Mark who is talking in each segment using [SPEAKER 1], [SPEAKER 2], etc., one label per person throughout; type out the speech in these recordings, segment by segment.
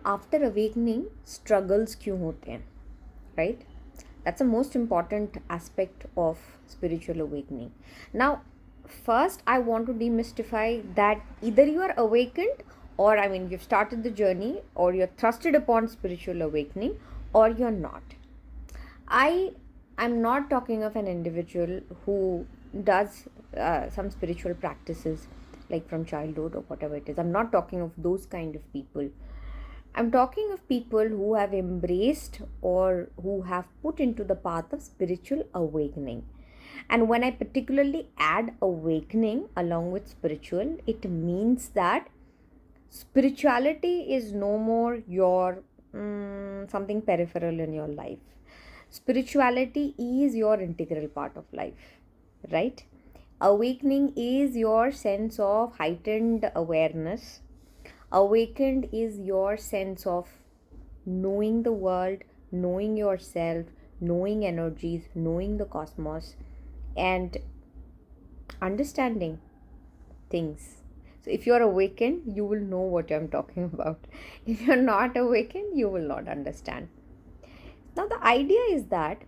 [SPEAKER 1] After awakening struggles क्यों होते हैं, right? That's the most important aspect of spiritual awakening. Now, first I want to demystify that either you are awakened, or I mean you've started the journey, or you're thrusted upon spiritual awakening, or you're not. I'm not talking of an individual who does some spiritual practices like from childhood or whatever it is. I'm not talking of those kind of people. I'm talking of people who have embraced or who have put into the path of spiritual awakening. And when I particularly add awakening along with spiritual, it means that spirituality is no more your something peripheral in your life. Spirituality is your integral part of life, right? Awakening is your sense of heightened awareness. Awakened is your sense of knowing the world, knowing yourself, knowing energies, knowing the cosmos, and understanding things. So, if you're awakened, you will know what I'm talking about. If you're not awakened, you will not understand. Now, the idea is that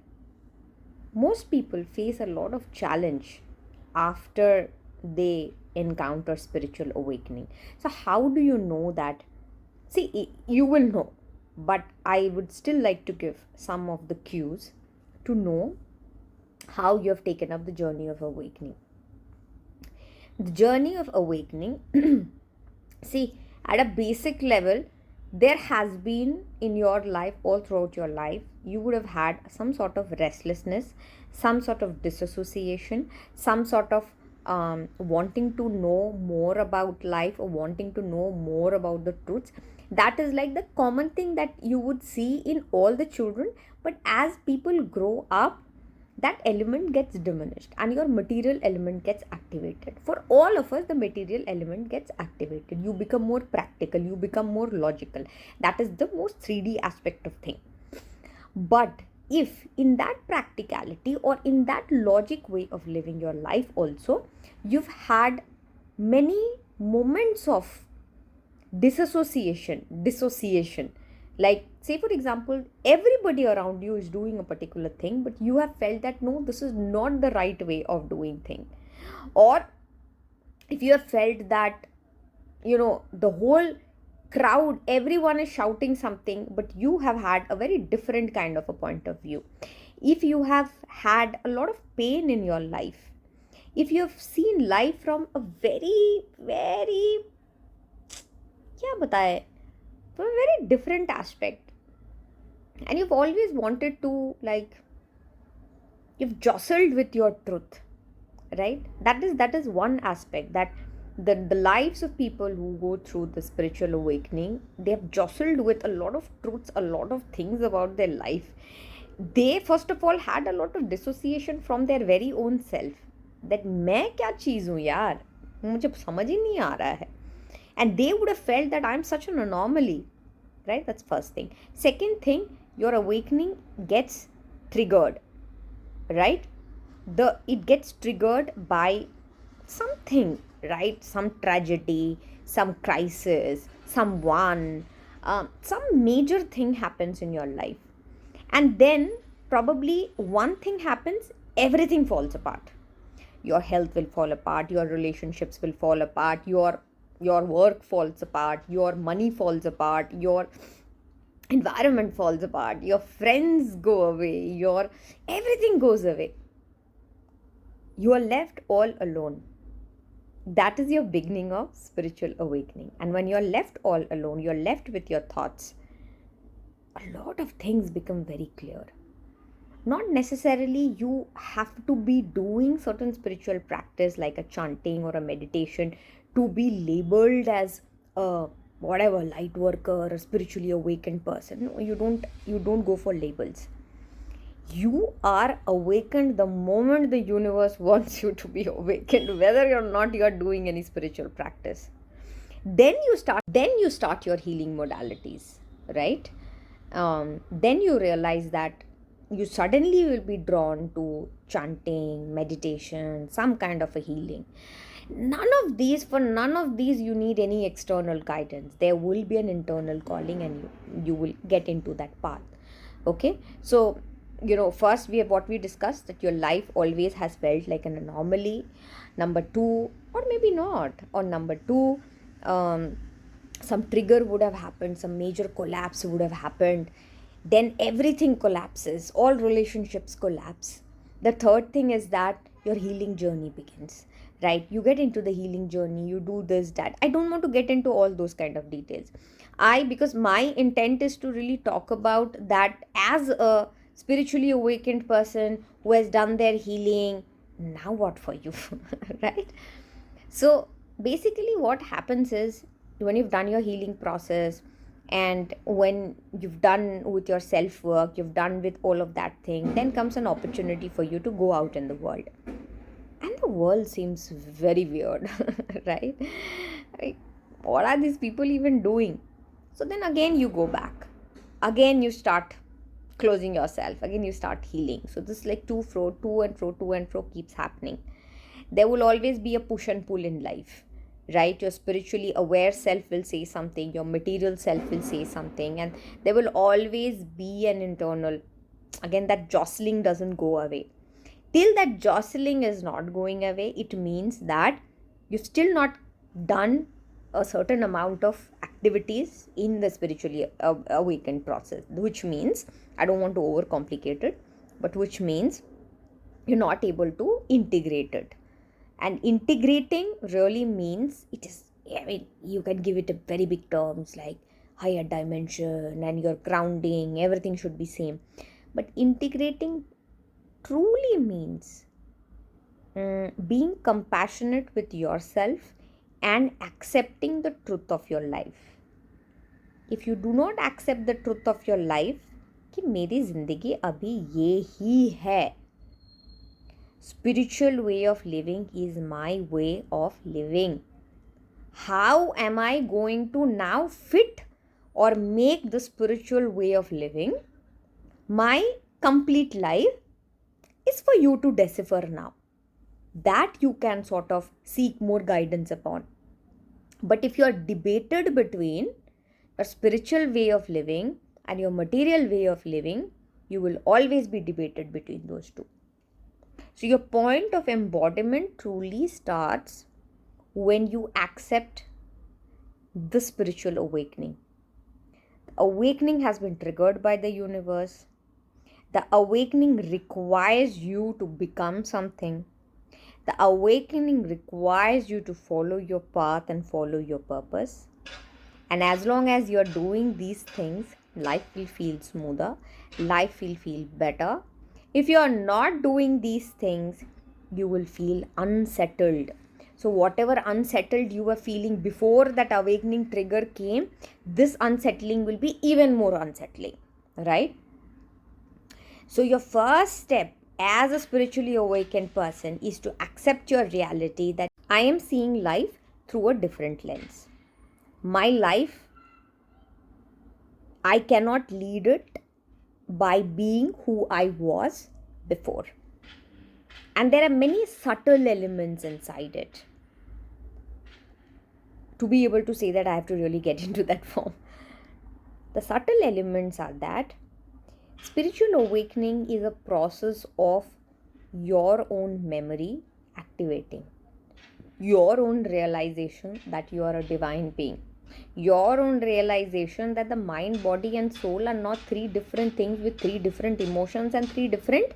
[SPEAKER 1] most people face a lot of challenge after they encounter spiritual awakening. So, how do you know that? See, you will know, but I would still like to give some of the cues to know how you have taken up the journey of awakening. The journey of awakening, see, at a basic level, there has been in your life, all throughout your life, you would have had some sort of restlessness, some sort of disassociation, some sort of wanting to know more about life or wanting to know more about the truths. That is like the common thing that you would see in all the children. But as people grow up, that element gets diminished and your material element gets activated. For all of us, the material element gets activated. You become more practical, you become more logical. That is the most 3D aspect of thing. But if in that practicality or in that logic way of living your life also, you've had many moments of dissociation, like say for example everybody around you is doing a particular thing, but you have felt that no, this is not the right way of doing thing. Or if you have felt that the whole crowd, everyone is shouting something, but you have had a very different kind of a point of view. If you have had a lot of pain in your life, if you have seen life from a very very, क्या बताए, from a very different aspect, and you've always wanted to, like, you've jostled with your truth, right? That is one aspect, that the lives of people who go through the spiritual awakening, they have jostled with a lot of truths, a lot of things about their life. They first of all had a lot of dissociation from their very own self, that मैं क्या चीज़ हूँ यार, मुझे समझ ही नहीं आ रहा है. And they would have felt that I'm such an anomaly, right? That's first thing. Second thing, your awakening gets triggered, right? It gets triggered by something, right? Some tragedy, some crisis, someone, some major thing happens in your life, and then probably one thing happens, everything falls apart. Your health will fall apart, your relationships will fall apart, your work falls apart, your money falls apart, your environment falls apart, your friends go away, your everything goes away. You are left all alone. That is your beginning of spiritual awakening. And when you're left all alone, you're left with your thoughts, a lot of things become very clear. Not necessarily you have to be doing certain spiritual practice like a chanting or a meditation to be labeled as a whatever light worker, a spiritually awakened person. No, you don't go for labels. You are awakened the moment the universe wants you to be awakened, whether or not you are doing any spiritual practice. Then you start your healing modalities, right? Then you realize that you suddenly will be drawn to chanting, meditation, some kind of a healing. For none of these you need any external guidance. There will be an internal calling, and you will get into that path. Okay, so first we have what we discussed, that your life always has felt like an anomaly. Number two, or maybe not, or number two, some trigger would have happened, some major collapse would have happened, then everything collapses, all relationships collapse. The third thing is that your healing journey begins, right? You get into the healing journey, you do this, that. I don't want to get into all those kind of details. Because my intent is to really talk about that as a spiritually awakened person who has done their healing. Now what for you? Right? So basically what happens is, when you've done your healing process, and when you've done with your self work, you've done with all of that thing, then comes an opportunity for you to go out in the world. And the world seems very weird. Right? Like, what are these people even doing? So then again you go back, again you start closing yourself, again you start healing. So this, like, to and fro keeps happening. There will always be a push and pull in life, right? Your spiritually aware self will say something, your material self will say something, and there will always be an internal, again, that jostling doesn't go away. Till that jostling is not going away, it means that you've still not done a certain amount of activities in the spiritually awakened process, which means, I don't want to overcomplicate it, but which means you're not able to integrate it. And integrating really means, it is, I mean, you can give it a very big terms like higher dimension and your grounding, everything should be same. But integrating truly means being compassionate with yourself and accepting the truth of your life. If you do not accept the truth of your life, कि मेरी ज़िंदगी अभी ये ही है, spiritual way of living is my way of living, how am I going to now fit or make the spiritual way of living my complete life, is for you to decipher now. That you can sort of seek more guidance upon. But if you are debated between your spiritual way of living and your material way of living, you will always be debated between those two. So your point of embodiment truly starts when you accept the spiritual awakening. The awakening has been triggered by the universe. The awakening requires you to become something. The awakening requires you to follow your path and follow your purpose. And as long as you're doing these things, life will feel smoother, life will feel better. If you're not doing these things, you will feel unsettled. So whatever unsettled you were feeling before that awakening trigger came, this unsettling will be even more unsettling, right? So your first step as a spiritually awakened person is to accept your reality, that I am seeing life through a different lens. My life, I cannot lead it by being who I was before. And there are many subtle elements inside it. To be able to say that, I have to really get into that form. The subtle elements are that spiritual awakening is a process of your own memory activating, your own realization that you are a divine being, your own realization that the mind, body, and soul are not three different things with three different emotions and three different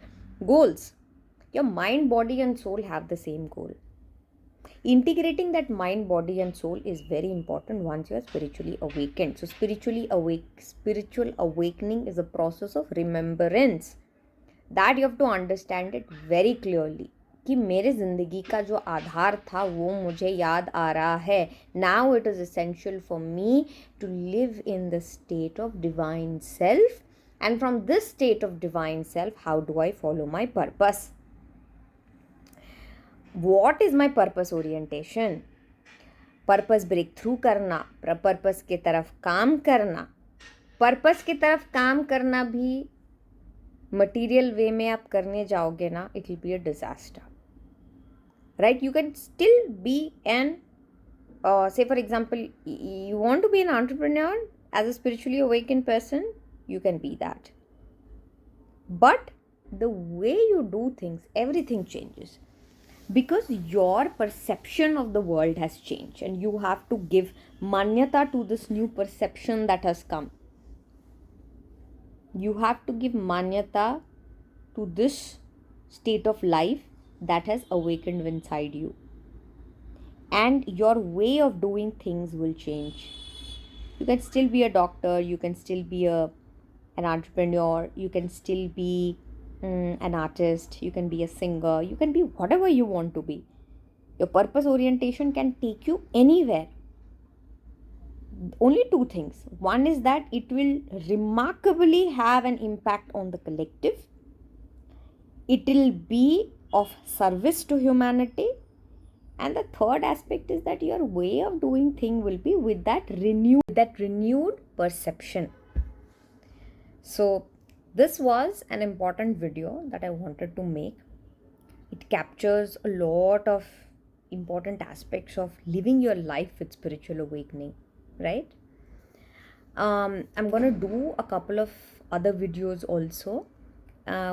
[SPEAKER 1] goals. Your mind, body, and soul have the same goal. Integrating that mind, body, and soul is very important once you are spiritually awakened. So spiritual awakening is a process of remembrance, that you have to understand it very clearly, कि मेरे ज़िंदगी का जो आधार था वो मुझे याद आ रहा है. Now it is essential for me to live in the state of divine self, and from this state of divine self, how do I follow my purpose? What is my purpose orientation? Purpose break through करना, purpose के तरफ काम करना. Purpose की तरफ काम करना भी मटीरियल वे में आप करने जाओगे ना, it will be a disaster. right? You can still be an, say for example, you want to be an entrepreneur as a spiritually awakened person, you can be that. But the way you do things, everything changes, because your perception of the world has changed, and you have to give manyata to this new perception that has come. You have to give manyata to this state of life that has awakened inside you, and your way of doing things will change. You can still be a doctor, you can still be an entrepreneur, you can still be an artist, you can be a singer, you can be whatever you want to be. Your purpose orientation can take you anywhere. Only two things: one is that it will remarkably have an impact on the collective, it will be of service to humanity, and the third aspect is that your way of doing thing will be with that renewed perception. So this was an important video that I wanted to make. It captures a lot of important aspects of living your life with spiritual awakening, right? I'm gonna do a couple of other videos also,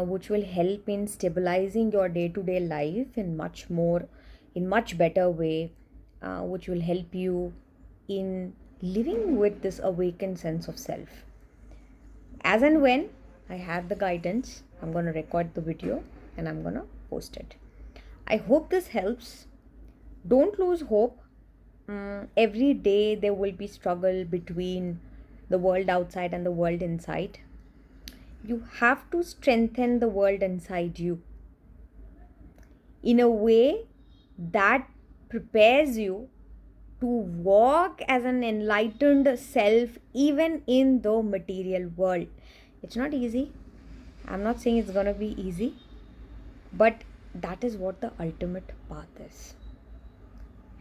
[SPEAKER 1] which will help in stabilizing your day-to-day life in much better way, which will help you in living with this awakened sense of self. As and when I have the guidance, I'm gonna record the video and I'm gonna post it. I hope this helps. Don't lose hope. Every day there will be struggle between the world outside and the world inside. You have to strengthen the world inside you in a way that prepares you to walk as an enlightened self even in the material world. It's not easy. I'm not saying it's gonna be easy, but that is what the ultimate path is.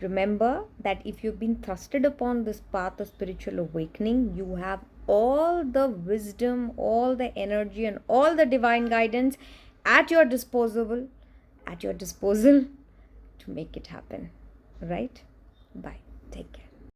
[SPEAKER 1] Remember that if you've been thrusted upon this path of spiritual awakening, you have all the wisdom, all the energy, and all the divine guidance at your disposal to make it happen. Right? Bye. Take care.